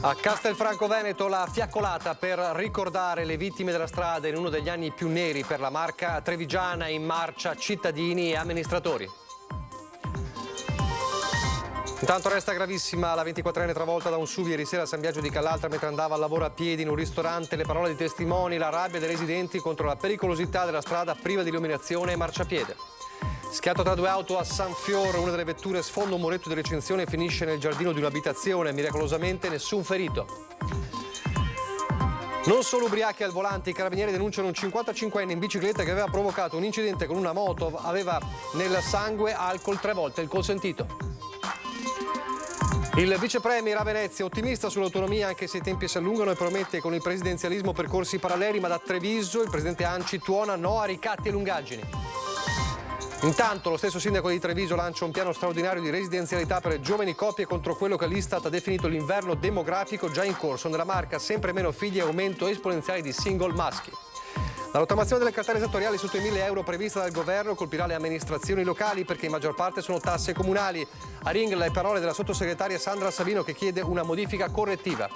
A Castelfranco Veneto la fiaccolata per ricordare le vittime della strada in uno degli anni più neri per la Marca trevigiana, in marcia cittadini e amministratori. Intanto resta gravissima la 24enne travolta da un SUV ieri sera a San Biagio di Callaltra mentre andava al lavoro a piedi in un ristorante. Le parole di testimoni, la rabbia dei residenti contro la pericolosità della strada priva di illuminazione e marciapiede. Schiatto tra due auto a San Fiore, una delle vetture sfonda un muretto di recinzione e finisce nel giardino di un'abitazione. Miracolosamente nessun ferito. Non solo ubriachi al volante, i carabinieri denunciano un 55enne in bicicletta che aveva provocato un incidente con una moto, aveva nel sangue alcol 3 volte il consentito. Il vice premier a Venezia, ottimista sull'autonomia anche se i tempi si allungano, e promette con il presidenzialismo percorsi paralleli, ma da Treviso il presidente Anci tuona no a ricatti e lungaggini. Intanto lo stesso sindaco di Treviso lancia un piano straordinario di residenzialità per le giovani coppie contro quello che l'Istat ha definito l'inverno demografico già in corso. Nella Marca sempre meno figli e aumento esponenziale di single maschi. La rottamazione delle cartelle esattoriali sotto i 1.000 euro prevista dal governo colpirà le amministrazioni locali perché in maggior parte sono tasse comunali. A ring le parole della sottosegretaria Sandra Savino che chiede una modifica correttiva.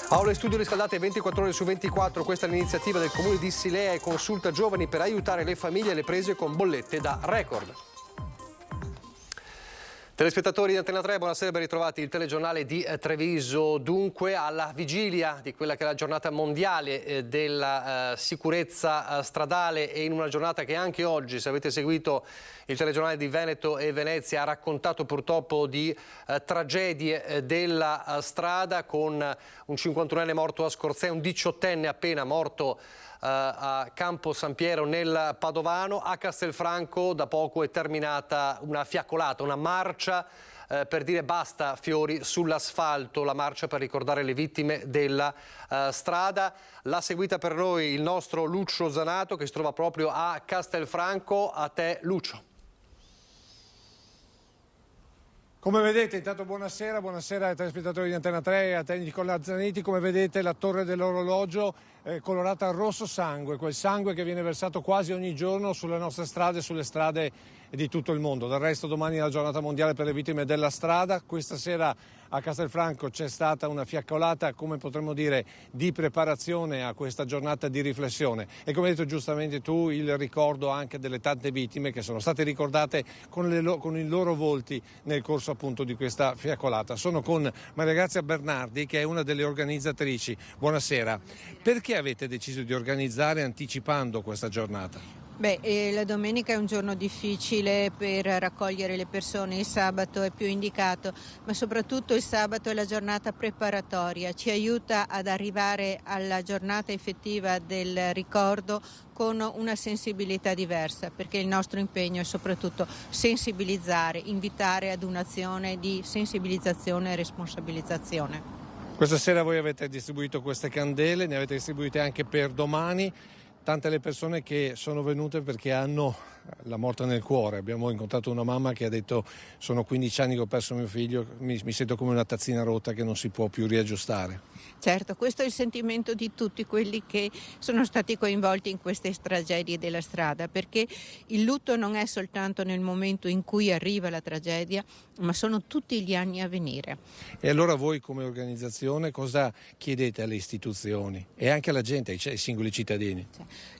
Aule studio riscaldate 24 ore su 24, questa è l'iniziativa del comune di Silea e consulta giovani per aiutare le famiglie e le prese con bollette da record. Telespettatori di Antena 3, buonasera, ben ritrovati. Il telegiornale di Treviso, dunque alla vigilia di quella che è la giornata mondiale della sicurezza stradale, e in una giornata che anche oggi, se avete seguito il telegiornale di Veneto e Venezia, ha raccontato purtroppo di tragedie della strada, con un 51enne morto a Scorzè, un 18enne appena morto a Campo San Piero nel Padovano. A Castelfranco da poco è terminata una fiaccolata, una marcia per dire basta fiori sull'asfalto, la marcia per ricordare le vittime della strada. L'ha seguita per noi il nostro Lucio Zanato che si trova proprio a Castelfranco. A te Lucio. Come vedete, intanto buonasera ai telespettatori di Antena 3 e a te Nicola Zanetti. Come vedete la torre dell'orologio colorata al rosso sangue, quel sangue che viene versato quasi ogni giorno sulle nostre strade e sulle strade di tutto il mondo. Del resto domani è la giornata mondiale per le vittime della strada. Questa sera a Castelfranco c'è stata una fiaccolata, come potremmo dire, di preparazione a questa giornata di riflessione. E come hai detto giustamente tu, il ricordo anche delle tante vittime che sono state ricordate con i loro volti nel corso appunto di questa fiaccolata. Sono con Maria Grazia Bernardi, che è una delle organizzatrici. Buonasera. Perché avete deciso di organizzare anticipando questa giornata? La domenica è un giorno difficile per raccogliere le persone, il sabato è più indicato, ma soprattutto il sabato è la giornata preparatoria, ci aiuta ad arrivare alla giornata effettiva del ricordo con una sensibilità diversa, perché il nostro impegno è soprattutto sensibilizzare, invitare ad un'azione di sensibilizzazione e responsabilizzazione. Questa sera voi avete distribuito queste candele, ne avete distribuite anche per domani. Tante le persone che sono venute perché hanno la morte nel cuore. Abbiamo incontrato una mamma che ha detto: sono 15 anni che ho perso mio figlio, mi sento come una tazzina rotta che non si può più riaggiustare. Certo, questo è il sentimento di tutti quelli che sono stati coinvolti in queste tragedie della strada, perché il lutto non è soltanto nel momento in cui arriva la tragedia, ma sono tutti gli anni a venire. E allora voi come organizzazione cosa chiedete alle istituzioni e anche alla gente, ai singoli cittadini?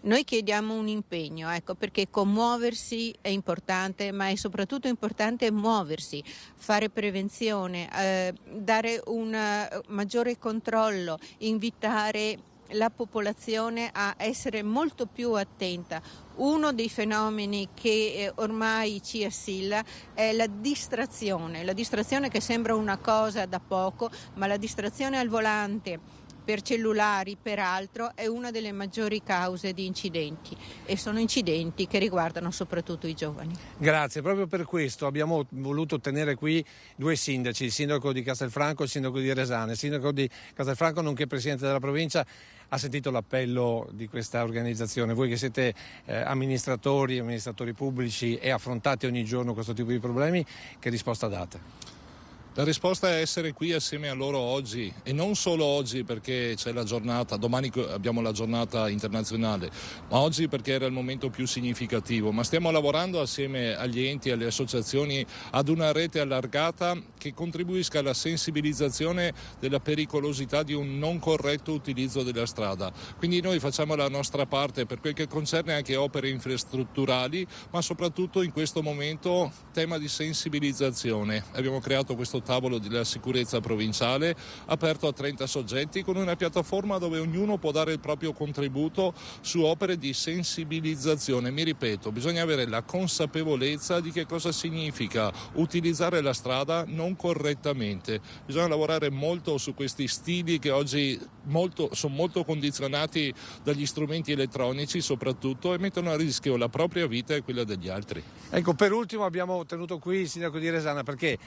Noi chiediamo un impegno, perché commuoversi è importante, ma è soprattutto importante muoversi, fare prevenzione, dare un maggiore controllo, invitare la popolazione a essere molto più attenta. Uno dei fenomeni che ormai ci assilla è la distrazione che sembra una cosa da poco, ma la distrazione al volante per cellulari, per altro, è una delle maggiori cause di incidenti, e sono incidenti che riguardano soprattutto i giovani. Grazie, proprio per questo abbiamo voluto tenere qui due sindaci, il sindaco di Castelfranco e il sindaco di Resane. Il sindaco di Castelfranco, nonché presidente della provincia, ha sentito l'appello di questa organizzazione. Voi che siete amministratori pubblici e affrontate ogni giorno questo tipo di problemi, che risposta date? La risposta è essere qui assieme a loro oggi, e non solo oggi perché c'è la giornata, domani abbiamo la giornata internazionale, ma oggi perché era il momento più significativo. Ma stiamo lavorando assieme agli enti e alle associazioni ad una rete allargata che contribuisca alla sensibilizzazione della pericolosità di un non corretto utilizzo della strada. Quindi noi facciamo la nostra parte per quel che concerne anche opere infrastrutturali, ma soprattutto in questo momento tema di sensibilizzazione. Abbiamo creato questo tavolo della sicurezza provinciale aperto a 30 soggetti con una piattaforma dove ognuno può dare il proprio contributo su opere di sensibilizzazione. Mi ripeto, bisogna avere la consapevolezza di che cosa significa utilizzare la strada non correttamente. Bisogna lavorare molto su questi stili che oggi sono molto condizionati dagli strumenti elettronici soprattutto, e mettono a rischio la propria vita e quella degli altri. Ecco, per ultimo abbiamo tenuto qui il sindaco di Resana perché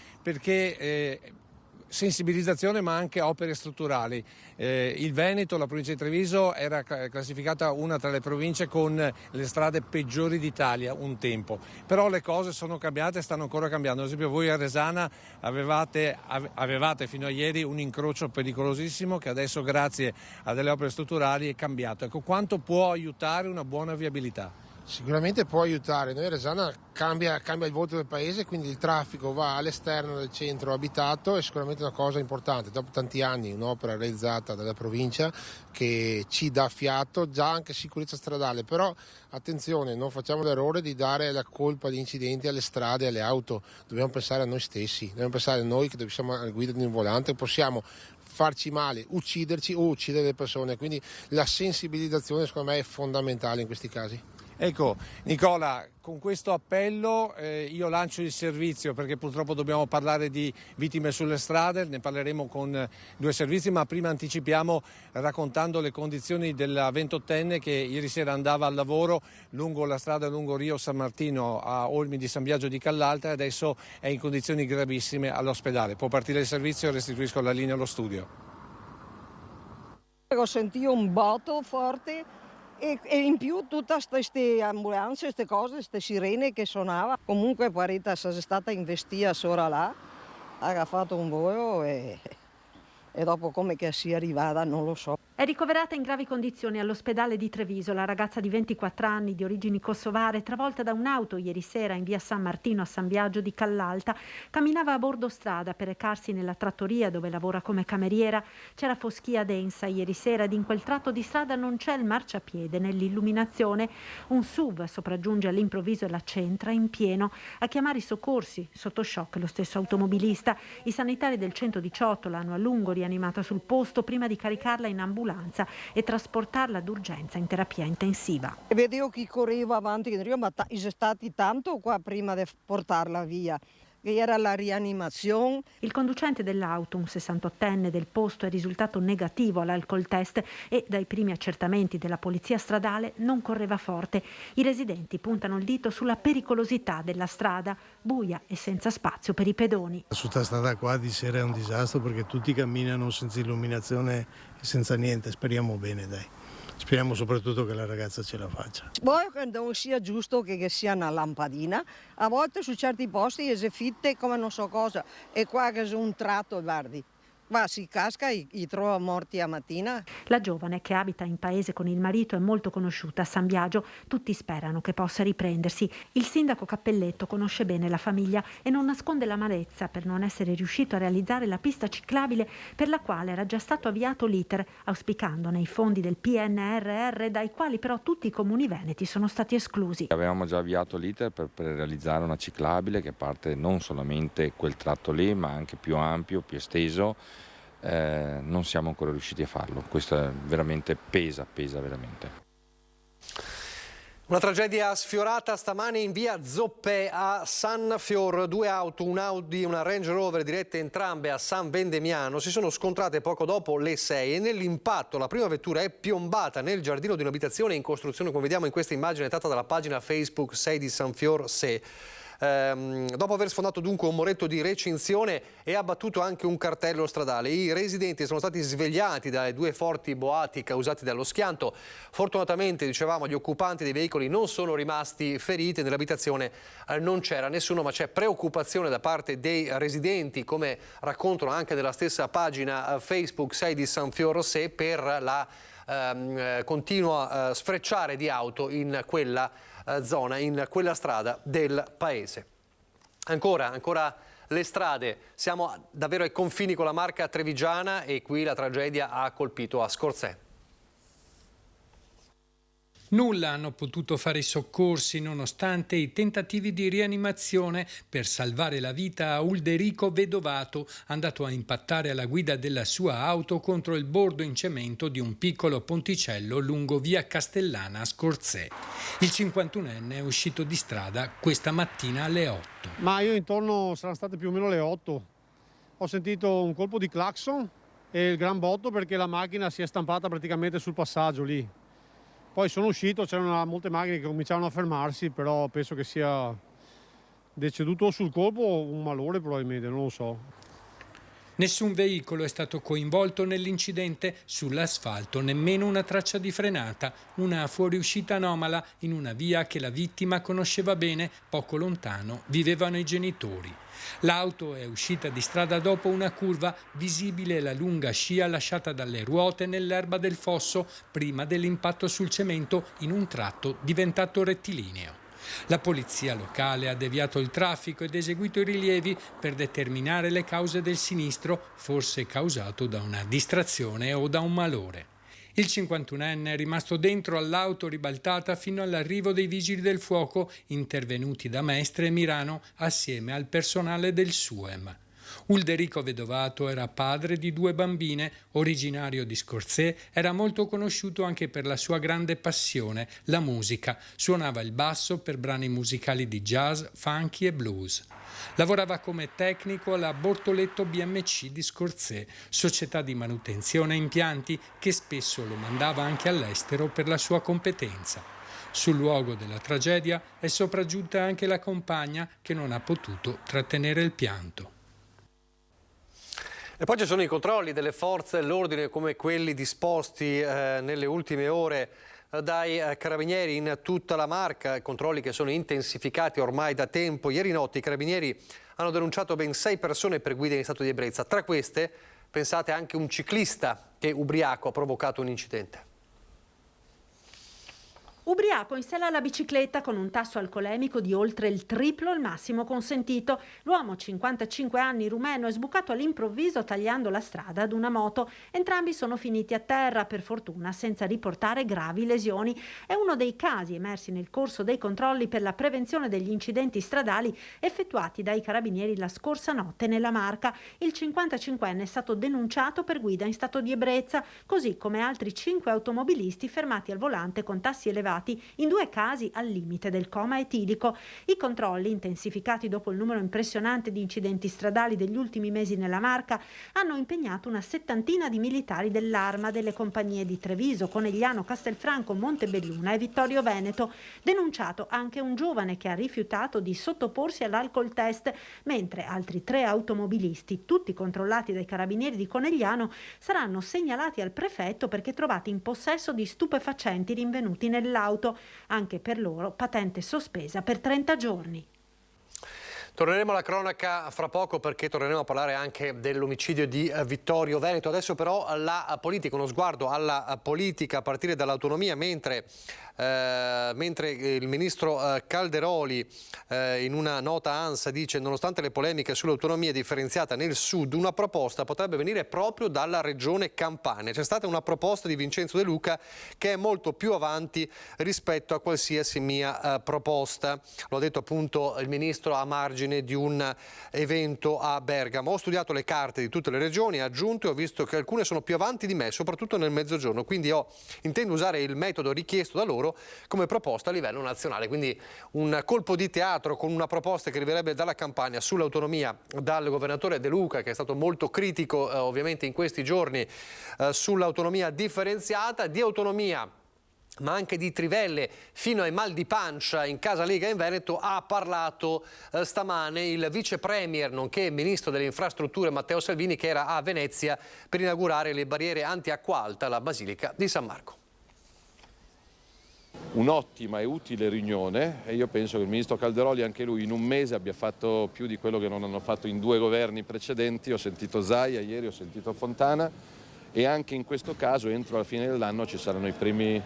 sensibilizzazione ma anche opere strutturali. Il Veneto, la provincia di Treviso, era classificata una tra le province con le strade peggiori d'Italia un tempo, però le cose sono cambiate e stanno ancora cambiando. Ad esempio voi a Resana avevate fino a ieri un incrocio pericolosissimo che adesso grazie a delle opere strutturali è cambiato. Ecco, quanto può aiutare una buona viabilità? Sicuramente può aiutare. Noi a Resana cambia il volto del paese, quindi il traffico va all'esterno del centro abitato, è sicuramente una cosa importante. Dopo tanti anni un'opera realizzata dalla provincia che ci dà fiato, già anche sicurezza stradale, però attenzione, non facciamo l'errore di dare la colpa di incidenti alle strade e alle auto. Dobbiamo pensare a noi stessi, dobbiamo pensare a noi che siamo alla guida di un volante, possiamo farci male, ucciderci o uccidere le persone, quindi la sensibilizzazione secondo me è fondamentale in questi casi. Ecco, Nicola, con questo appello io lancio il servizio, perché purtroppo dobbiamo parlare di vittime sulle strade, ne parleremo con due servizi, ma prima anticipiamo raccontando le condizioni della 28enne che ieri sera andava al lavoro lungo la strada lungo Rio San Martino a Olmi di San Biagio di Callalta e adesso è in condizioni gravissime all'ospedale. Può partire il servizio e restituisco la linea allo studio. Ho sentito un botto forte. E in più tutte queste ambulanze, queste cose, queste sirene che suonava. Comunque parita è stata investita solo là, ha fatto un volo e dopo come che sia arrivata non lo so. È ricoverata in gravi condizioni all'ospedale di Treviso la ragazza di 24 anni di origini kosovare, travolta da un'auto ieri sera in via San Martino a San Biagio di Callalta. Camminava a bordo strada per recarsi nella trattoria dove lavora come cameriera. C'era foschia densa ieri sera ed in quel tratto di strada non c'è il marciapiede nell'illuminazione. Un SUV sopraggiunge all'improvviso e la centra in pieno. A chiamare i soccorsi, sotto shock lo stesso automobilista. I sanitari del 118 l'hanno a lungo rianimata sul posto prima di caricarla in ambulanza e trasportarla d'urgenza in terapia intensiva. Vedevo chi correva avanti, ma è stato tanto qua prima di portarla via, che era la rianimazione. Il conducente dell'auto, un 68enne del posto, è risultato negativo all'alcol test e dai primi accertamenti della polizia stradale non correva forte. I residenti puntano il dito sulla pericolosità della strada, buia e senza spazio per i pedoni. Su questa strada qua di sera è un disastro perché tutti camminano senza illuminazione e senza niente. Speriamo bene, dai. Speriamo soprattutto che la ragazza ce la faccia. Poi che non sia giusto che sia una lampadina, a volte su certi posti si fitte come non so cosa, e qua che è un tratto, guardi, va, si casca e trova morti a mattina. La giovane, che abita in paese con il marito, è molto conosciuta a San Biagio. Tutti sperano che possa riprendersi. Il sindaco Cappelletto conosce bene la famiglia e non nasconde l'amarezza per non essere riuscito a realizzare la pista ciclabile per la quale era già stato avviato l'iter, auspicandone i fondi del PNRR, dai quali però tutti i comuni veneti sono stati esclusi. Avevamo già avviato l'iter per realizzare una ciclabile che parte non solamente quel tratto lì, ma anche più ampio, più esteso. Non siamo ancora riusciti a farlo. Questo è veramente pesa veramente. Una tragedia sfiorata stamane in via Zoppè a San Fior. Due auto, un Audi e una Range Rover, dirette entrambe a San Vendemiano, si sono scontrate poco dopo le 6 e nell'impatto la prima vettura è piombata nel giardino di un'abitazione in costruzione, come vediamo in questa immagine tratta dalla pagina Facebook 6 di San Fior Se. Dopo aver sfondato dunque un muretto di recinzione e abbattuto anche un cartello stradale, i residenti sono stati svegliati dalle due forti boati causati dallo schianto. Fortunatamente, dicevamo, gli occupanti dei veicoli non sono rimasti feriti, nell'abitazione non c'era nessuno, ma c'è preoccupazione da parte dei residenti, come raccontano anche nella stessa pagina Facebook 6 di San Fiorosé, per la continua sfrecciare di auto in quella zona, in quella strada del paese. Ancora le strade, siamo davvero ai confini con la Marca trevigiana e qui la tragedia ha colpito a Scorzè. Nulla hanno potuto fare i soccorsi nonostante i tentativi di rianimazione per salvare la vita a Ulderico Vedovato, andato a impattare alla guida della sua auto contro il bordo in cemento di un piccolo ponticello lungo via Castellana a Scorzè. Il 51enne è uscito di strada questa mattina alle 8. Ma io intorno, saranno state più o meno le 8, ho sentito un colpo di clacson e il gran botto perché la macchina si è stampata praticamente sul passaggio lì. Poi sono uscito, c'erano molte macchine che cominciavano a fermarsi, però penso che sia deceduto sul colpo o un malore probabilmente, non lo so. Nessun veicolo è stato coinvolto nell'incidente, sull'asfalto nemmeno una traccia di frenata, una fuoriuscita anomala in una via che la vittima conosceva bene, poco lontano vivevano i genitori. L'auto è uscita di strada dopo una curva, visibile la lunga scia lasciata dalle ruote nell'erba del fosso prima dell'impatto sul cemento in un tratto diventato rettilineo. La polizia locale ha deviato il traffico ed eseguito i rilievi per determinare le cause del sinistro, forse causato da una distrazione o da un malore. Il 51enne è rimasto dentro all'auto ribaltata fino all'arrivo dei vigili del fuoco intervenuti da Mestre e Mirano assieme al personale del SUEM. Ulderico Vedovato era padre di 2 bambine, originario di Scorzè, era molto conosciuto anche per la sua grande passione, la musica. Suonava il basso per brani musicali di jazz, funky e blues. Lavorava come tecnico alla Bortoletto BMC di Scorzè, società di manutenzione e impianti che spesso lo mandava anche all'estero per la sua competenza. Sul luogo della tragedia è sopraggiunta anche la compagna che non ha potuto trattenere il pianto. E poi ci sono i controlli delle forze dell'ordine come quelli disposti nelle ultime ore dai carabinieri in tutta la Marca, controlli che sono intensificati ormai da tempo. Ieri notte i carabinieri hanno denunciato ben 6 persone per guida in stato di ebbrezza. Tra queste, pensate, anche un ciclista che ubriaco ha provocato un incidente. Ubriaco in sella alla bicicletta con un tasso alcolemico di oltre il triplo il massimo consentito. L'uomo, 55 anni, rumeno, è sbucato all'improvviso tagliando la strada ad una moto. Entrambi sono finiti a terra, per fortuna senza riportare gravi lesioni. È uno dei casi emersi nel corso dei controlli per la prevenzione degli incidenti stradali effettuati dai carabinieri la scorsa notte nella Marca. Il 55enne è stato denunciato per guida in stato di ebbrezza, così come altri 5 automobilisti fermati al volante con tassi elevati, in 2 casi al limite del coma etilico. I controlli, intensificati dopo il numero impressionante di incidenti stradali degli ultimi mesi nella Marca, hanno impegnato una 70ina di militari dell'Arma, delle compagnie di Treviso, Conegliano, Castelfranco, Montebelluna e Vittorio Veneto. Denunciato anche un giovane che ha rifiutato di sottoporsi all'alcol test, mentre altri 3 automobilisti, tutti controllati dai carabinieri di Conegliano, saranno segnalati al prefetto perché trovati in possesso di stupefacenti rinvenuti nell'auto. Anche per loro patente sospesa per 30 giorni. Torneremo alla cronaca fra poco perché torneremo a parlare anche dell'omicidio di Vittorio Veneto. Adesso però la politica, uno sguardo alla politica a partire dall'autonomia, mentre il ministro Calderoli in una nota ANSA dice: nonostante le polemiche sull'autonomia differenziata nel sud, una proposta potrebbe venire proprio dalla regione Campania. C'è stata una proposta di Vincenzo De Luca che è molto più avanti rispetto a qualsiasi mia proposta. Lo ha detto appunto il ministro a margine di un evento a Bergamo. Ho studiato le carte di tutte le regioni, ha aggiunto, e ho visto che alcune sono più avanti di me, soprattutto nel mezzogiorno, quindi intendo usare il metodo richiesto da loro come proposta a livello nazionale. Quindi un colpo di teatro con una proposta che arriverebbe dalla Campania sull'autonomia dal governatore De Luca, che è stato molto critico ovviamente in questi giorni sull'autonomia differenziata. Di autonomia ma anche di trivelle fino ai mal di pancia in casa Lega in Veneto, ha parlato stamane il vice premier nonché ministro delle infrastrutture Matteo Salvini, che era a Venezia per inaugurare le barriere anti-acqua alta alla Basilica di San Marco. Un'ottima e utile riunione, e io penso che il ministro Calderoli anche lui in un mese abbia fatto più di quello che non hanno fatto in 2 governi precedenti. Ho sentito Zaia ieri, ho sentito Fontana, e anche in questo caso entro la fine dell'anno ci saranno i primi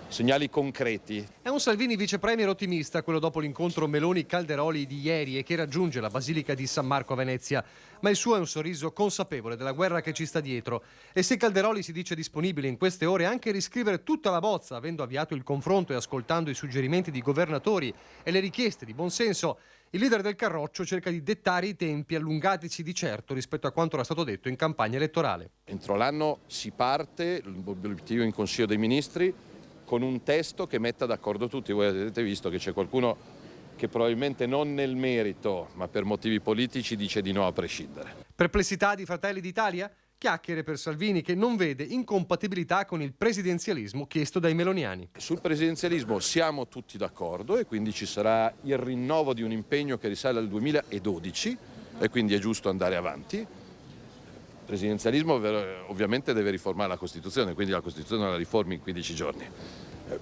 segnali concreti. È un Salvini vice premier ottimista, quello dopo l'incontro Meloni-Calderoli di ieri e che raggiunge la Basilica di San Marco a Venezia, ma il suo è un sorriso consapevole della guerra che ci sta dietro. E se Calderoli si dice disponibile in queste ore anche a riscrivere tutta la bozza, avendo avviato il confronto e ascoltando i suggerimenti di governatori e le richieste di buonsenso, il leader del Carroccio cerca di dettare i tempi allungatici di certo rispetto a quanto era stato detto in campagna elettorale. Entro l'anno si parte, l'obiettivo in Consiglio dei Ministri, con un testo che metta d'accordo tutti. Voi avete visto che c'è qualcuno che probabilmente non nel merito, ma per motivi politici dice di no a prescindere. Perplessità di Fratelli d'Italia? Chiacchiere per Salvini, che non vede incompatibilità con il presidenzialismo chiesto dai meloniani. Sul presidenzialismo siamo tutti d'accordo e quindi ci sarà il rinnovo di un impegno che risale al 2012 e quindi è giusto andare avanti. Il presidenzialismo ovviamente deve riformare la Costituzione, quindi la Costituzione la riformi in 15 giorni.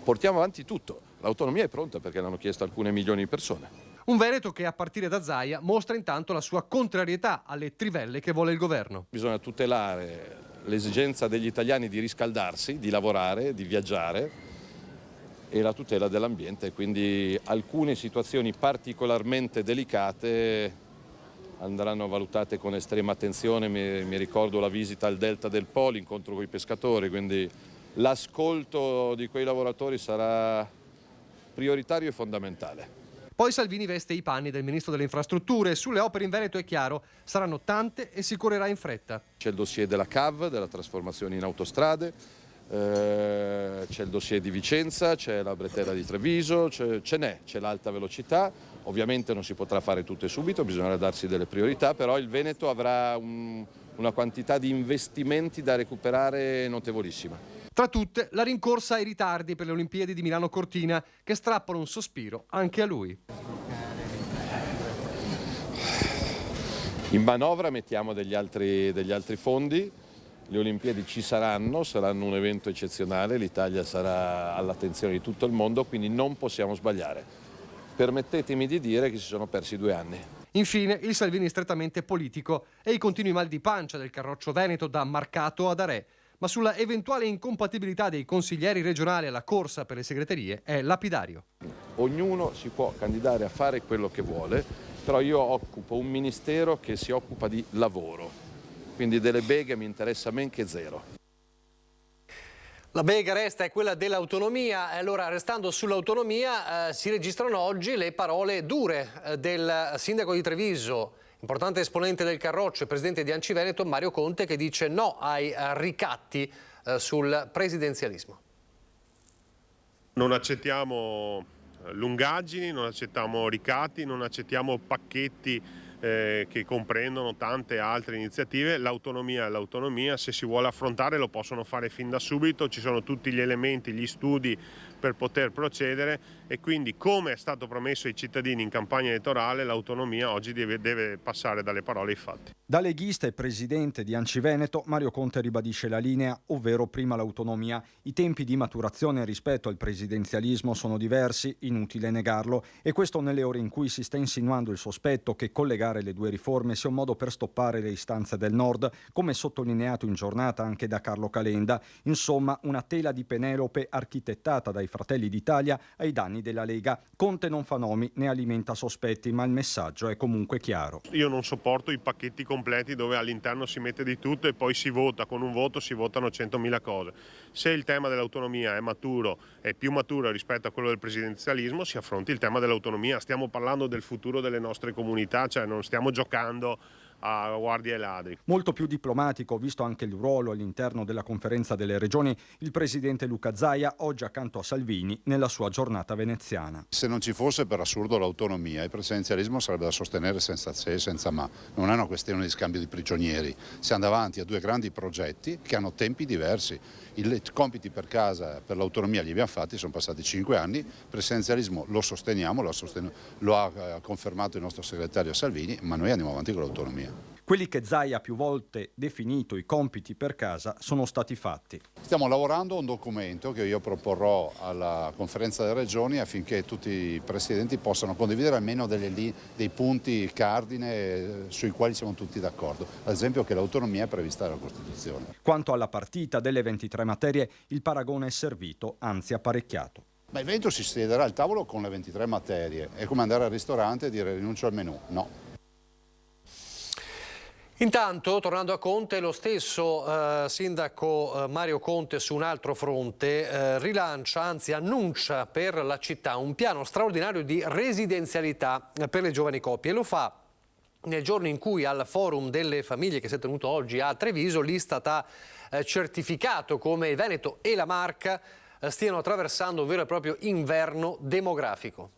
Portiamo avanti tutto. L'autonomia è pronta perché l'hanno chiesto alcune milioni di persone. Un Veneto che a partire da Zaia mostra intanto la sua contrarietà alle trivelle che vuole il governo. Bisogna tutelare l'esigenza degli italiani di riscaldarsi, di lavorare, di viaggiare e la tutela dell'ambiente, quindi alcune situazioni particolarmente delicate andranno valutate con estrema attenzione. Mi ricordo la visita al Delta del Po, l'incontro con i pescatori, quindi l'ascolto di quei lavoratori sarà prioritario e fondamentale. Poi Salvini veste i panni del ministro delle infrastrutture. Sulle opere in Veneto è chiaro, saranno tante e si correrà in fretta. C'è il dossier della CAV, della trasformazione in autostrade, c'è il dossier di Vicenza, c'è la bretella di Treviso, c'è l'alta velocità. Ovviamente non si potrà fare tutto e subito, bisognerà darsi delle priorità, però il Veneto avrà una quantità di investimenti da recuperare notevolissima. Tra tutte, la rincorsa ai ritardi per le Olimpiadi di Milano Cortina, che strappano un sospiro anche a lui. In manovra mettiamo degli altri fondi, le Olimpiadi ci saranno un evento eccezionale, l'Italia sarà all'attenzione di tutto il mondo, quindi non possiamo sbagliare. Permettetemi di dire che si sono persi 2 anni. Infine, il Salvini strettamente politico e i continui mal di pancia del Carroccio Veneto da Marcato ad Arè. Ma sulla eventuale incompatibilità dei consiglieri regionali alla corsa per le segreterie è lapidario. Ognuno si può candidare a fare quello che vuole, però io occupo un ministero che si occupa di lavoro, quindi delle beghe mi interessa men che zero. La bega resta è quella dell'autonomia. Allora, restando sull'autonomia, si registrano oggi le parole dure del sindaco di Treviso, importante esponente del Carroccio e presidente di Anci Veneto, Mario Conte, che dice no ai ricatti sul presidenzialismo. Non accettiamo lungaggini, non accettiamo ricatti, non accettiamo pacchetti che comprendono tante altre iniziative. L'autonomia è l'autonomia, se si vuole affrontare lo possono fare fin da subito, ci sono tutti gli elementi, gli studi per poter procedere e quindi, come è stato promesso ai cittadini in campagna elettorale, l'autonomia oggi deve passare dalle parole ai fatti. Da leghista e presidente di Anci Veneto, Mario Conte ribadisce la linea, ovvero prima l'autonomia. I tempi di maturazione rispetto al presidenzialismo sono diversi, inutile negarlo, e questo nelle ore in cui si sta insinuando il sospetto che collegare le 2 riforme sia un modo per stoppare le istanze del Nord, come sottolineato in giornata anche da Carlo Calenda. Insomma, una tela di Penelope architettata dai Fratelli d'Italia ai danni della Lega. Conte non fa nomi né alimenta sospetti, ma il messaggio è comunque chiaro. Io non sopporto i pacchetti completi dove all'interno si mette di tutto e poi si vota, con un voto si votano 100.000 cose. Se il tema dell'autonomia è maturo, è più maturo rispetto a quello del presidenzialismo, si affronti il tema dell'autonomia. Stiamo parlando del futuro delle nostre comunità, cioè non stiamo giocando a guardie e ladri. Molto più diplomatico, visto anche il ruolo all'interno della conferenza delle regioni, il presidente Luca Zaia oggi accanto a Salvini nella sua giornata veneziana. Se non ci fosse per assurdo l'autonomia, il presidenzialismo sarebbe da sostenere senza se e senza ma. Non è una questione di scambio di prigionieri. Siamo davanti a due grandi progetti che hanno tempi diversi. I compiti per casa, per l'autonomia li abbiamo fatti, sono passati 5 anni. Il presidenzialismo lo sosteniamo, lo ha confermato il nostro segretario Salvini, ma noi andiamo avanti con l'autonomia. Quelli che Zaia ha più volte definito i compiti per casa sono stati fatti. Stiamo lavorando a un documento che io proporrò alla conferenza delle regioni affinché tutti i presidenti possano condividere almeno dei punti cardine sui quali siamo tutti d'accordo. Ad esempio che l'autonomia è prevista dalla Costituzione. Quanto alla partita delle 23 materie, il paragone è servito, anzi apparecchiato. Ma il Veneto si siederà al tavolo con le 23 materie. È come andare al ristorante e dire rinuncio al menù. No. Intanto, tornando a Conte, lo stesso sindaco Mario Conte su un altro fronte rilancia, anzi annuncia per la città un piano straordinario di residenzialità per le giovani coppie e lo fa nel giorno in cui al Forum delle Famiglie che si è tenuto oggi a Treviso l'Istat ha certificato come il Veneto e la Marca stiano attraversando un vero e proprio inverno demografico.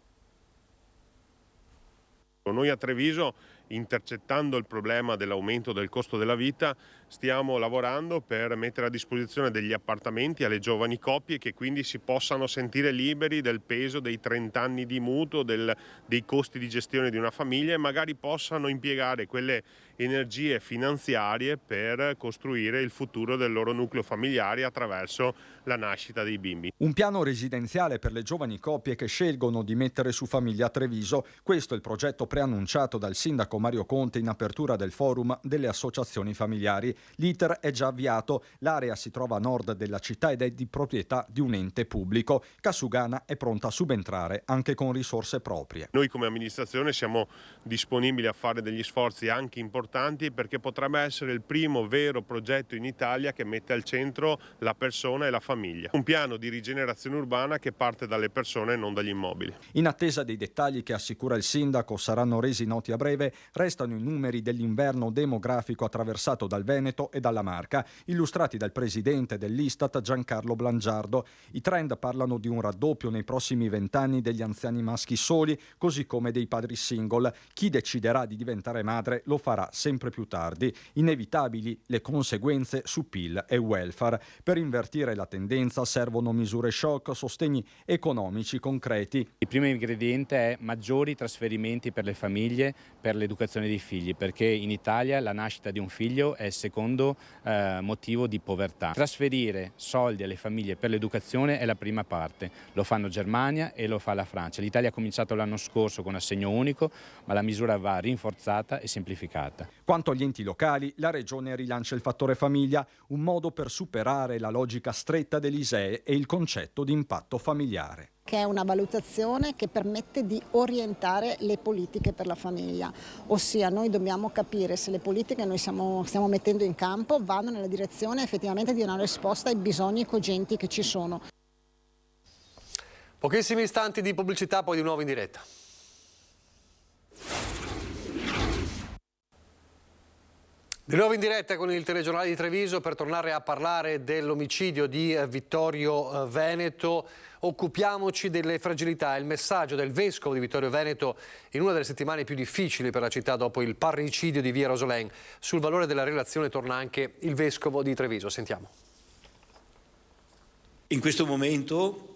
Noi a Treviso, intercettando il problema dell'aumento del costo della vita, stiamo lavorando per mettere a disposizione degli appartamenti alle giovani coppie che quindi si possano sentire liberi del peso dei 30 anni di mutuo, dei costi di gestione di una famiglia e magari possano impiegare quelle energie finanziarie per costruire il futuro del loro nucleo familiare attraverso la nascita dei bimbi. Un piano residenziale per le giovani coppie che scelgono di mettere su famiglia a Treviso. Questo è il progetto preannunciato dal sindaco Mario Conte in apertura del forum delle associazioni familiari. L'iter è già avviato, l'area si trova a nord della città ed è di proprietà di un ente pubblico. Casugana è pronta a subentrare anche con risorse proprie. Noi come amministrazione siamo disponibili a fare degli sforzi anche importanti perché potrebbe essere il primo vero progetto in Italia che mette al centro la persona e la famiglia. Un piano di rigenerazione urbana che parte dalle persone e non dagli immobili. In attesa dei dettagli che assicura il sindaco saranno resi noti a breve, restano i numeri dell'inverno demografico attraversato dal Veneto e dalla Marca, illustrati dal presidente dell'Istat Giancarlo Blangiardo. I trend parlano di un raddoppio nei prossimi 20 anni degli anziani maschi soli, così come dei padri single. Chi deciderà di diventare madre lo farà sempre più tardi. Inevitabili le conseguenze su PIL e welfare. Per invertire la tendenza servono misure shock, sostegni economici concreti. Il primo ingrediente è maggiori trasferimenti per le famiglie, per l'educazione dei figli, perché in Italia la nascita di un figlio è il secondo motivo di povertà. Trasferire soldi alle famiglie per l'educazione è la prima parte, lo fanno Germania e lo fa la Francia. L'Italia ha cominciato l'anno scorso con assegno unico, ma la misura va rinforzata e semplificata. Quanto agli enti locali, la Regione rilancia il fattore famiglia, un modo per superare la logica stretta dell'ISEE e il concetto di impatto familiare. Che è una valutazione che permette di orientare le politiche per la famiglia, ossia noi dobbiamo capire se le politiche che noi stiamo mettendo in campo vanno nella direzione effettivamente di una risposta ai bisogni cogenti che ci sono. Pochissimi istanti di pubblicità, poi di nuovo in diretta. Di nuovo in diretta con il telegiornale di Treviso per tornare a parlare dell'omicidio di Vittorio Veneto. Occupiamoci delle fragilità. Il messaggio del vescovo di Vittorio Veneto in una delle settimane più difficili per la città dopo il parricidio di via Rosolén. Sul valore della relazione torna anche il vescovo di Treviso. Sentiamo. In questo momento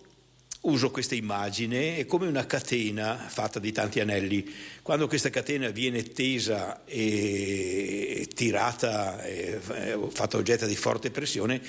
uso questa immagine, è come una catena fatta di tanti anelli. Quando questa catena viene tesa e tirata, fatta oggetto di forte pressione,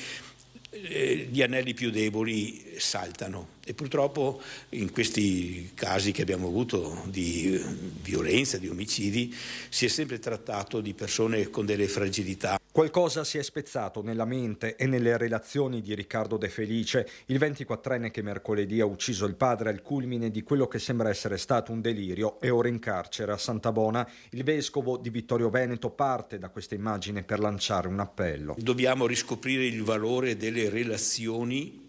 gli anelli più deboli saltano. E purtroppo in questi casi che abbiamo avuto di violenza, di omicidi, si è sempre trattato di persone con delle fragilità. Qualcosa si è spezzato nella mente e nelle relazioni di Riccardo De Felice, il 24enne che mercoledì ha ucciso il padre al culmine di quello che sembra essere stato un delirio e ora in carcere a Santabona. Il vescovo di Vittorio Veneto parte da questa immagine per lanciare un appello. Dobbiamo riscoprire il valore delle relazioni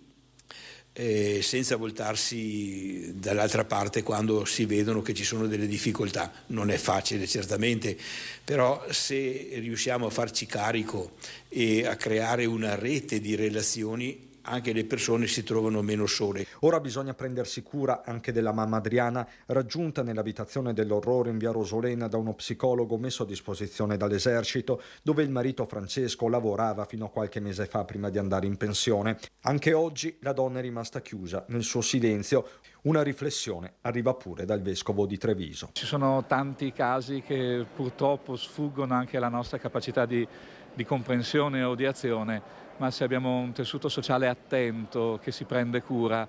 senza voltarsi dall'altra parte quando si vedono che ci sono delle difficoltà. Non è facile certamente, però se riusciamo a farci carico e a creare una rete di relazioni, anche le persone si trovano meno sole. Ora bisogna prendersi cura anche della mamma Adriana, raggiunta nell'abitazione dell'orrore in via Rosolena da uno psicologo messo a disposizione dall'esercito, dove il marito Francesco lavorava fino a qualche mese fa prima di andare in pensione. Anche oggi la donna è rimasta chiusa nel suo silenzio. Una riflessione arriva pure dal vescovo di Treviso. Ci sono tanti casi che purtroppo sfuggono anche alla nostra capacità di comprensione o di azione, ma se abbiamo un tessuto sociale attento che si prende cura,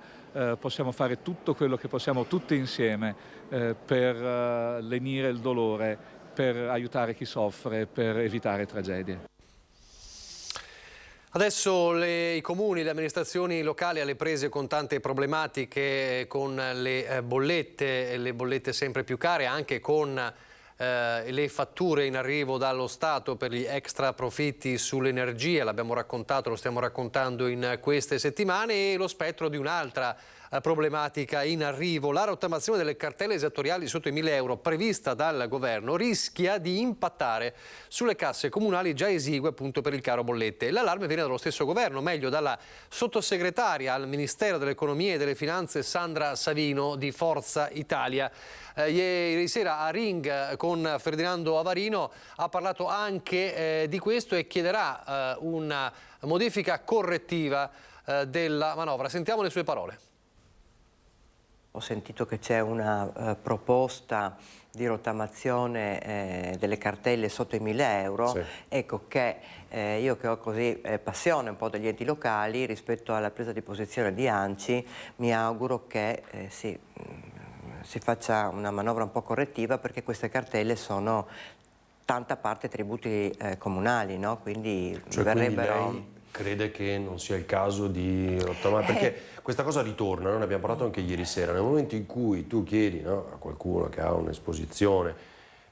possiamo fare tutto quello che possiamo tutti insieme per lenire il dolore, per aiutare chi soffre, per evitare tragedie. Adesso i comuni, le amministrazioni locali alle prese con tante problematiche, con le bollette sempre più care, anche con le fatture in arrivo dallo Stato per gli extra profitti sull'energia, l'abbiamo raccontato, lo stiamo raccontando in queste settimane, e lo spettro di un'altra problematica in arrivo. La rottamazione delle cartelle esattoriali sotto i 1.000 euro prevista dal governo rischia di impattare sulle casse comunali già esigue appunto per il caro bollette. L'allarme viene dallo stesso governo, meglio dalla sottosegretaria al Ministero dell'Economia e delle Finanze Sandra Savino di Forza Italia. Ieri sera a Ring con Ferdinando Avarino ha parlato anche di questo e chiederà una modifica correttiva della manovra. Sentiamo le sue parole. Ho sentito che c'è una proposta di rottamazione delle cartelle sotto i 1.000 euro, sì. Ecco che io che ho così passione un po' degli enti locali rispetto alla presa di posizione di ANCI, mi auguro che si faccia una manovra un po' correttiva, perché queste cartelle sono tanta parte tributi comunali, no? Quindi verrebbero... Quindi lei crede che non sia il caso di rottamare? Perché questa cosa ritorna, noi ne abbiamo parlato anche ieri sera, nel momento in cui tu chiedi, no, a qualcuno che ha un'esposizione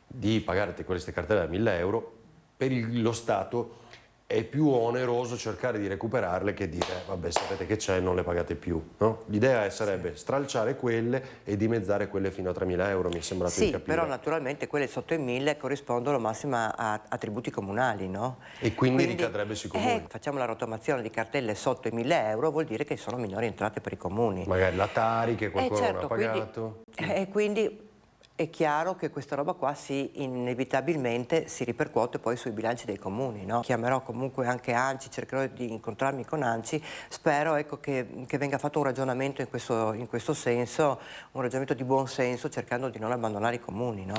di pagare queste cartelle da 1.000 euro, per lo Stato è più oneroso cercare di recuperarle che dire vabbè, sapete che c'è, non le pagate più, no? L'idea sarebbe stralciare quelle e dimezzare quelle fino a 3.000 euro, mi è sembrato di capire. Sì, però naturalmente quelle sotto i 1.000 corrispondono massima a tributi comunali, no? E quindi ricadrebbe sui comuni. Facciamo la rottamazione di cartelle sotto i 1.000 euro, vuol dire che sono minori entrate per i comuni. Magari la Tari che qualcuno non ha pagato. Quindi è chiaro che questa roba qua inevitabilmente si ripercuote poi sui bilanci dei comuni, no? Chiamerò comunque anche ANCI, cercherò di incontrarmi con ANCI, spero che venga fatto un ragionamento in questo senso, un ragionamento di buon senso, cercando di non abbandonare i comuni, no?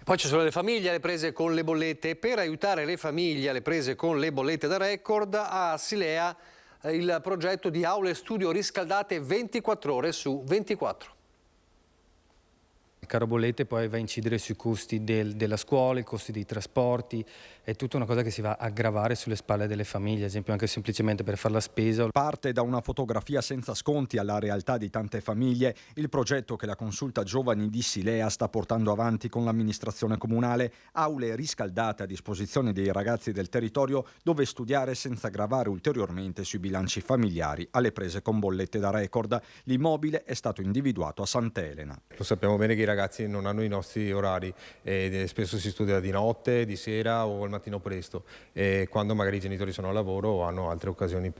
Poi ci sono le famiglie alle prese con le bollette. Per aiutare le famiglie alle prese con le bollette da record, a Silea il progetto di aule studio riscaldate 24 ore su 24. Il caro bollette poi va a incidere sui costi della scuola, i costi dei trasporti, è tutta una cosa che si va a aggravare sulle spalle delle famiglie, ad esempio anche semplicemente per fare la spesa. Parte da una fotografia senza sconti alla realtà di tante famiglie il progetto che la Consulta Giovani di Silea sta portando avanti con l'amministrazione comunale, aule riscaldate a disposizione dei ragazzi del territorio dove studiare senza gravare ulteriormente sui bilanci familiari alle prese con bollette da record. L'immobile è stato individuato a Sant'Elena. Lo sappiamo bene che i ragazzi non hanno i nostri orari e spesso si studia di notte, di sera o al mattino presto, e quando magari i genitori sono al lavoro o hanno altre occasioni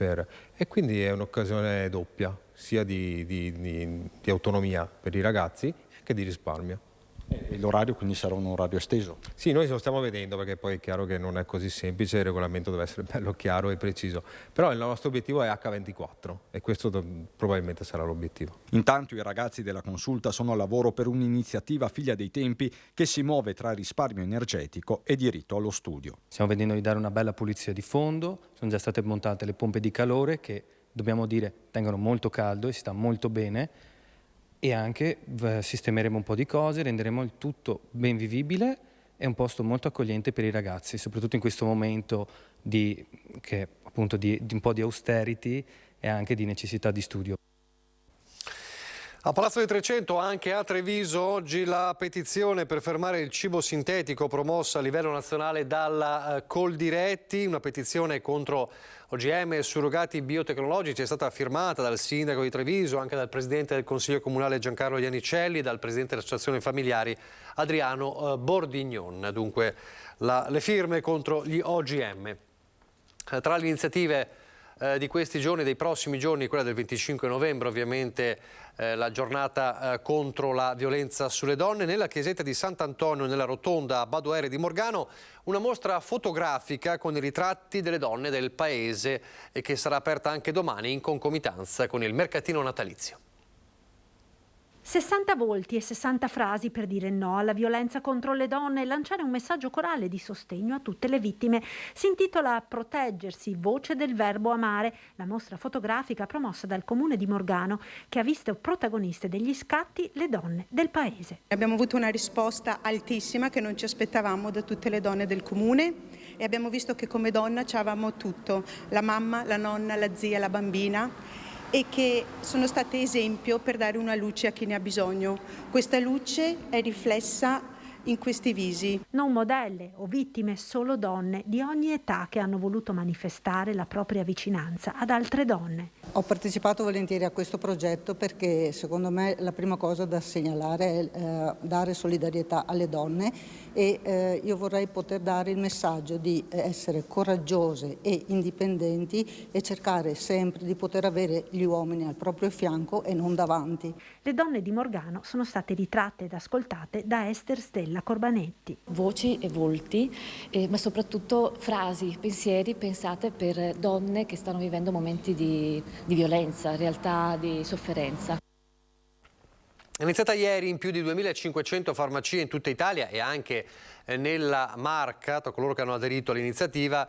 e quindi è un'occasione doppia, sia di autonomia per i ragazzi che di risparmio. E l'orario quindi sarà un orario esteso? Sì, noi lo stiamo vedendo, perché poi è chiaro che non è così semplice, il regolamento deve essere bello chiaro e preciso, però il nostro obiettivo è H24 e questo probabilmente sarà l'obiettivo. Intanto i ragazzi della Consulta sono a lavoro per un'iniziativa figlia dei tempi che si muove tra risparmio energetico e diritto allo studio. Stiamo vedendo di dare una bella pulizia di fondo, sono già state montate le pompe di calore che, dobbiamo dire, tengono molto caldo e si sta molto bene, e anche sistemeremo un po' di cose, renderemo il tutto ben vivibile e un posto molto accogliente per i ragazzi, soprattutto in questo momento di un po' di austerity e anche di necessità di studio. A Palazzo di Trecento, anche a Treviso, oggi la petizione per fermare il cibo sintetico promossa a livello nazionale dalla Coldiretti, una petizione contro OGM e surrogati biotecnologici, è stata firmata dal sindaco di Treviso, anche dal presidente del Consiglio Comunale Giancarlo Iannicelli e dal presidente dell'Associazione Familiari Adriano Bordignon. Dunque le firme contro gli OGM. Tra le iniziative di questi giorni, dei prossimi giorni, quella del 25 novembre, ovviamente la giornata contro la violenza sulle donne. Nella chiesetta di Sant'Antonio, nella rotonda a Badoere di Morgano, una mostra fotografica con i ritratti delle donne del paese e che sarà aperta anche domani in concomitanza con il mercatino natalizio. 60 volti e 60 frasi per dire no alla violenza contro le donne e lanciare un messaggio corale di sostegno a tutte le vittime. Si intitola Proteggersi, voce del verbo amare, la mostra fotografica promossa dal Comune di Morgano, che ha visto protagoniste degli scatti le donne del paese. Abbiamo avuto una risposta altissima che non ci aspettavamo da tutte le donne del Comune e abbiamo visto che come donna avevamo tutto, la mamma, la nonna, la zia, la bambina, e che sono state esempio per dare una luce a chi ne ha bisogno. Questa luce è riflessa in questi visi. Non modelle o vittime, solo donne di ogni età che hanno voluto manifestare la propria vicinanza ad altre donne. Ho partecipato volentieri a questo progetto perché secondo me la prima cosa da segnalare è dare solidarietà alle donne e io vorrei poter dare il messaggio di essere coraggiose e indipendenti e cercare sempre di poter avere gli uomini al proprio fianco e non davanti. Le donne di Morgano sono state ritratte ed ascoltate da Ester Stella Corbanetti. Voci e volti, ma soprattutto frasi, pensieri pensate per donne che stanno vivendo momenti di violenza, realtà di sofferenza. È iniziata ieri in più di 2500 farmacie in tutta Italia e anche nella Marca, tra coloro che hanno aderito all'iniziativa,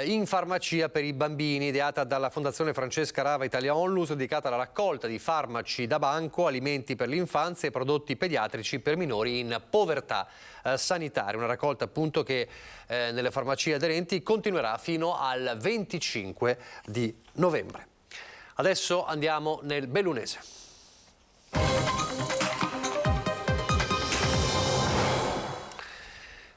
in farmacia per i bambini, ideata dalla Fondazione Francesca Rava Italia Onlus, dedicata alla raccolta di farmaci da banco, alimenti per l'infanzia e prodotti pediatrici per minori in povertà sanitaria. Una raccolta appunto che nelle farmacie aderenti continuerà fino al 25 di novembre. Adesso andiamo nel bellunese.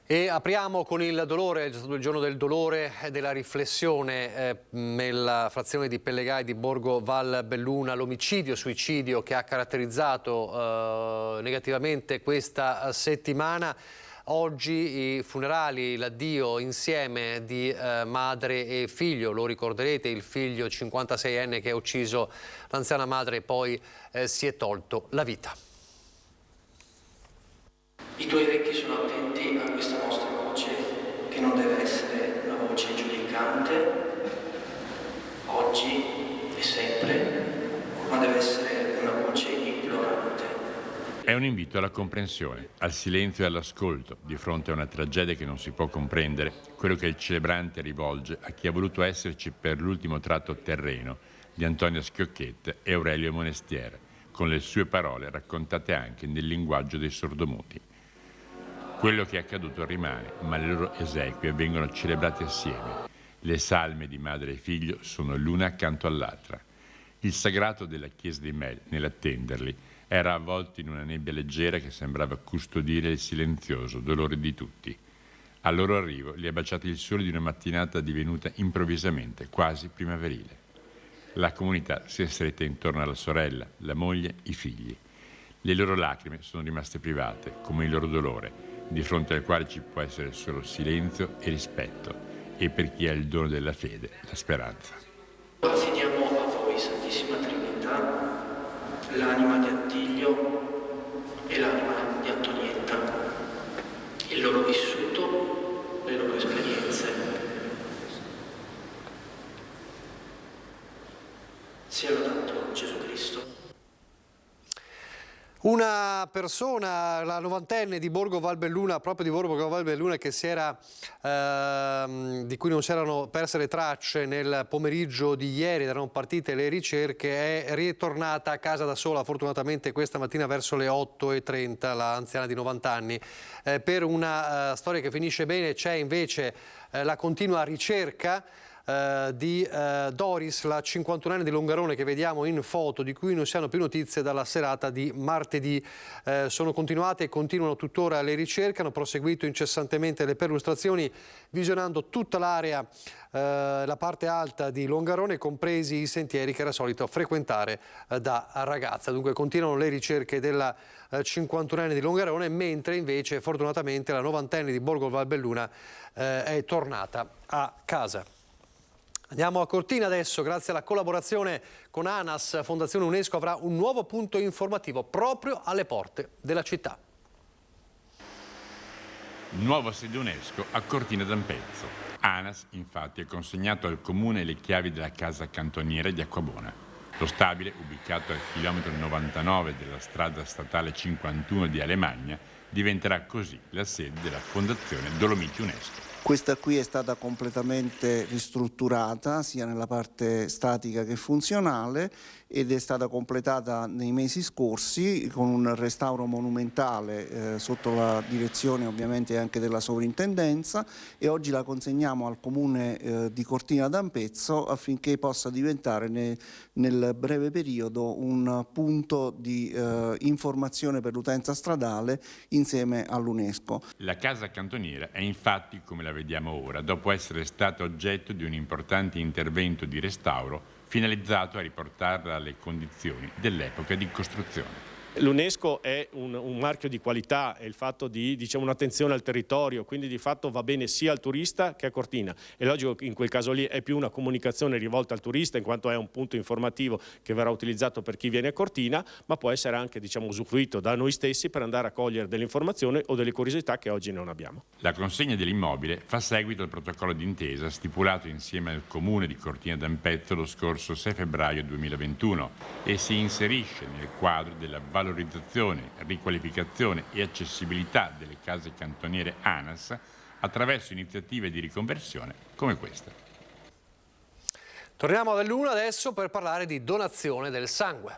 E apriamo con il dolore, è stato il giorno del dolore e della riflessione nella frazione di Pellegai di Borgo Val Belluna, l'omicidio-suicidio che ha caratterizzato negativamente questa settimana. Oggi i funerali, l'addio insieme di madre e figlio, lo ricorderete, il figlio 56enne che ha ucciso l'anziana madre e poi si è tolto la vita. I tuoi orecchi sono attenti a questa nostra voce, che non deve essere una voce giudicante, oggi e sempre, ma deve essere una voce implorante. È un invito alla comprensione, al silenzio e all'ascolto di fronte a una tragedia che non si può comprendere, quello che il celebrante rivolge a chi ha voluto esserci per l'ultimo tratto terreno di Antonia Schiocchet e Aurelio Monestier, con le sue parole raccontate anche nel linguaggio dei sordomuti. Quello che è accaduto rimane, ma le loro esequie vengono celebrate assieme. Le salme di madre e figlio sono l'una accanto all'altra. Il sagrato della chiesa di Mel, nell'attenderli, era avvolto in una nebbia leggera che sembrava custodire il silenzioso dolore di tutti. Al loro arrivo li ha baciati il sole di una mattinata divenuta improvvisamente quasi primaverile. La comunità si è stretta intorno alla sorella, la moglie, i figli. Le loro lacrime sono rimaste private, come il loro dolore, di fronte al quale ci può essere solo silenzio e rispetto, e per chi ha il dono della fede, la speranza. Affidiamo a voi, Santissima Trinità, l'anima di Attilio e l'anima di Antonietta, il loro vissuto, le loro esperienze. Sia lodato Gesù Cristo. Una persona, la novantenne di Borgo Val Belluna, proprio di Borgo Val Belluna, che di cui non si erano perse le tracce nel pomeriggio di ieri, erano partite le ricerche, è ritornata a casa da sola, fortunatamente questa mattina verso le 8:30, l'anziana di 90 anni. Per una storia che finisce bene c'è invece la continua ricerca di Doris, la 51enne di Longarone che vediamo in foto, di cui non si hanno più notizie dalla serata di martedì. Sono continuate e continuano tuttora le ricerche, hanno proseguito incessantemente le perlustrazioni visionando tutta l'area, la parte alta di Longarone, compresi i sentieri che era solito frequentare da ragazza. Dunque continuano le ricerche della 51enne di Longarone, mentre invece fortunatamente la 90enne di Borgo Valbelluna è tornata a casa. Andiamo a Cortina adesso. Grazie alla collaborazione con ANAS, Fondazione UNESCO avrà un nuovo punto informativo proprio alle porte della città. Nuova sede UNESCO a Cortina d'Ampezzo. ANAS infatti ha consegnato al comune le chiavi della casa cantoniere di Acquabona. Lo stabile, ubicato al chilometro 99 della strada statale 51 di Alemagna, diventerà così la sede della Fondazione Dolomiti UNESCO. Questa qui è stata completamente ristrutturata sia nella parte statica che funzionale ed è stata completata nei mesi scorsi con un restauro monumentale sotto la direzione ovviamente anche della sovrintendenza, e oggi la consegniamo al comune di Cortina d'Ampezzo affinché possa diventare nel breve periodo un punto di informazione per l'utenza stradale insieme all'UNESCO. La casa cantoniera è infatti, come la vediamo ora, dopo essere stata oggetto di un importante intervento di restauro finalizzato a riportarla alle condizioni dell'epoca di costruzione. L'UNESCO è un marchio di qualità, è il fatto di un'attenzione al territorio, quindi di fatto va bene sia al turista che a Cortina. È logico che in quel caso lì è più una comunicazione rivolta al turista, in quanto è un punto informativo che verrà utilizzato per chi viene a Cortina, ma può essere anche usufruito da noi stessi per andare a cogliere delle informazioni o delle curiosità che oggi non abbiamo. La consegna dell'immobile fa seguito al protocollo d'intesa stipulato insieme al comune di Cortina d'Ampezzo lo scorso 6 febbraio 2021 e si inserisce nel quadro della valorizzazione, riqualificazione e accessibilità delle case cantoniere ANAS attraverso iniziative di riconversione come questa. Torniamo a Belluno adesso per parlare di donazione del sangue.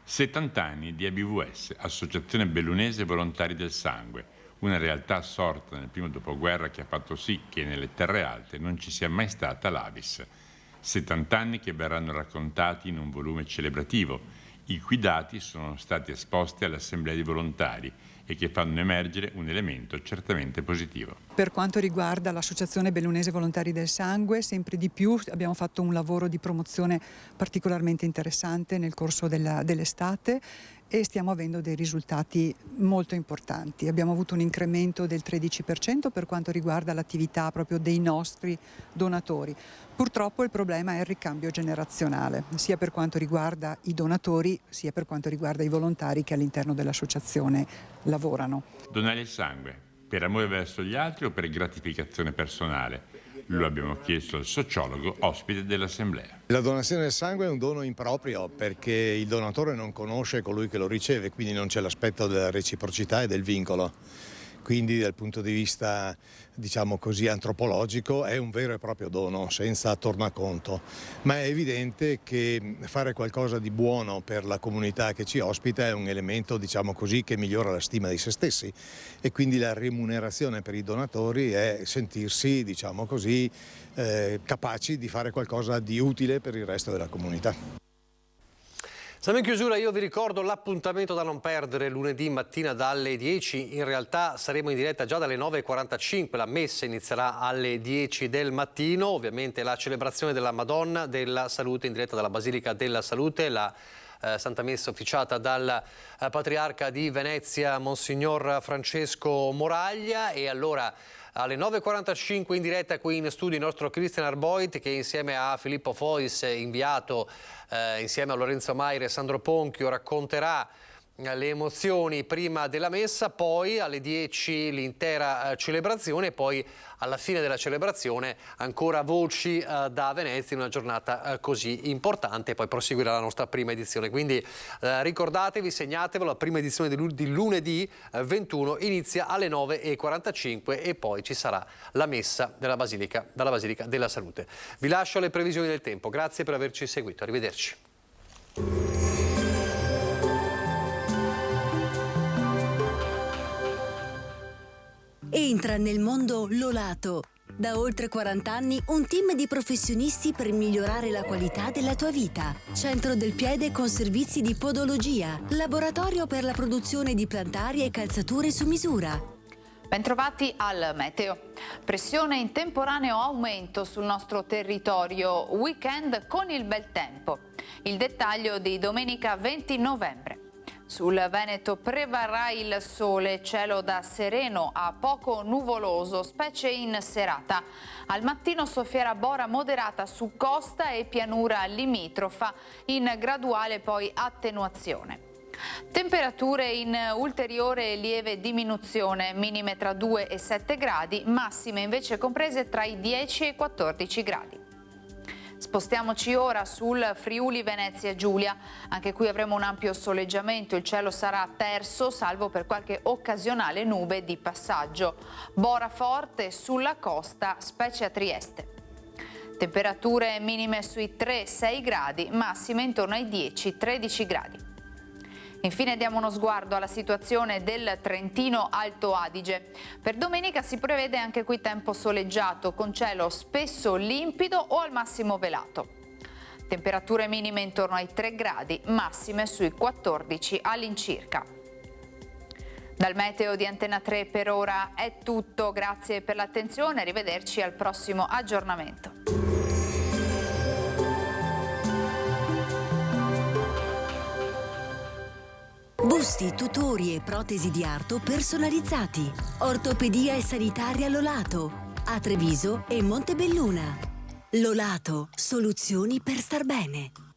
70 anni di ABVS, Associazione Bellunese Volontari del Sangue, una realtà sorta nel primo dopoguerra che ha fatto sì che nelle terre alte non ci sia mai stata l'Avis. 70 anni che verranno raccontati in un volume celebrativo, i cui dati sono stati esposti all'Assemblea di Volontari e che fanno emergere un elemento certamente positivo. Per quanto riguarda l'Associazione Bellunese Volontari del Sangue, sempre di più abbiamo fatto un lavoro di promozione particolarmente interessante nel corso dell'estate e stiamo avendo dei risultati molto importanti. Abbiamo avuto un incremento del 13% per quanto riguarda l'attività proprio dei nostri donatori. Purtroppo il problema è il ricambio generazionale, sia per quanto riguarda i donatori, sia per quanto riguarda i volontari che all'interno dell'associazione lavorano. Donare il sangue, per amore verso gli altri o per gratificazione personale? Lo abbiamo chiesto al sociologo ospite dell'Assemblea. La donazione del sangue è un dono improprio perché il donatore non conosce colui che lo riceve, quindi non c'è l'aspetto della reciprocità e del vincolo. Quindi dal punto di vista, diciamo così, antropologico è un vero e proprio dono, senza tornaconto. Ma è evidente che fare qualcosa di buono per la comunità che ci ospita è un elemento, diciamo così, che migliora la stima di se stessi. E quindi la remunerazione per i donatori è sentirsi, diciamo così, capaci di fare qualcosa di utile per il resto della comunità. Siamo in chiusura, io vi ricordo l'appuntamento da non perdere lunedì mattina dalle 10, in realtà saremo in diretta già dalle 9:45, la messa inizierà alle 10 del mattino, ovviamente la celebrazione della Madonna della Salute in diretta dalla Basilica della Salute, la Santa Messa officiata dal Patriarca di Venezia, Monsignor Francesco Moraglia, e allora alle 9:45 in diretta qui in studio il nostro Christian Arboit che insieme a Filippo Fois, inviato insieme a Lorenzo Maire e Sandro Ponchio, racconterà le emozioni prima della messa, poi alle 10 l'intera celebrazione e poi alla fine della celebrazione ancora voci da Venezia in una giornata così importante, e poi proseguirà la nostra prima edizione. Quindi ricordatevi, segnatevelo, la prima edizione di lunedì 21 inizia alle 9:45 e poi ci sarà la messa dalla Basilica della Salute. Vi lascio alle previsioni del tempo, grazie per averci seguito, arrivederci. Entra nel mondo Lolato, Da oltre 40 anni un team di professionisti per migliorare la qualità della tua vita. Centro del piede con servizi di podologia, laboratorio per la produzione di plantari e calzature su misura. Bentrovati al meteo. Pressione in temporaneo aumento sul nostro territorio, weekend con il bel tempo. Il dettaglio di domenica 20 novembre. Sul Veneto prevarrà il sole, cielo da sereno a poco nuvoloso, specie in serata. Al mattino soffierà bora moderata su costa e pianura limitrofa, in graduale poi attenuazione. Temperature in ulteriore lieve diminuzione, minime tra 2 e 7 gradi, massime invece comprese tra i 10 e i 14 gradi. Spostiamoci ora sul Friuli Venezia Giulia, anche qui avremo un ampio soleggiamento, il cielo sarà terso salvo per qualche occasionale nube di passaggio. Bora forte sulla costa, specie a Trieste. Temperature minime sui 3-6 gradi, massime intorno ai 10-13 gradi. Infine diamo uno sguardo alla situazione del Trentino Alto Adige. Per domenica si prevede anche qui tempo soleggiato, con cielo spesso limpido o al massimo velato. Temperature minime intorno ai 3 gradi, massime sui 14 all'incirca. Dal meteo di Antena 3 per ora è tutto, grazie per l'attenzione, arrivederci al prossimo aggiornamento. Busti, tutori e protesi di arto personalizzati. Ortopedia e sanitaria Lolato. A Treviso e Montebelluna. Lolato, soluzioni per star bene.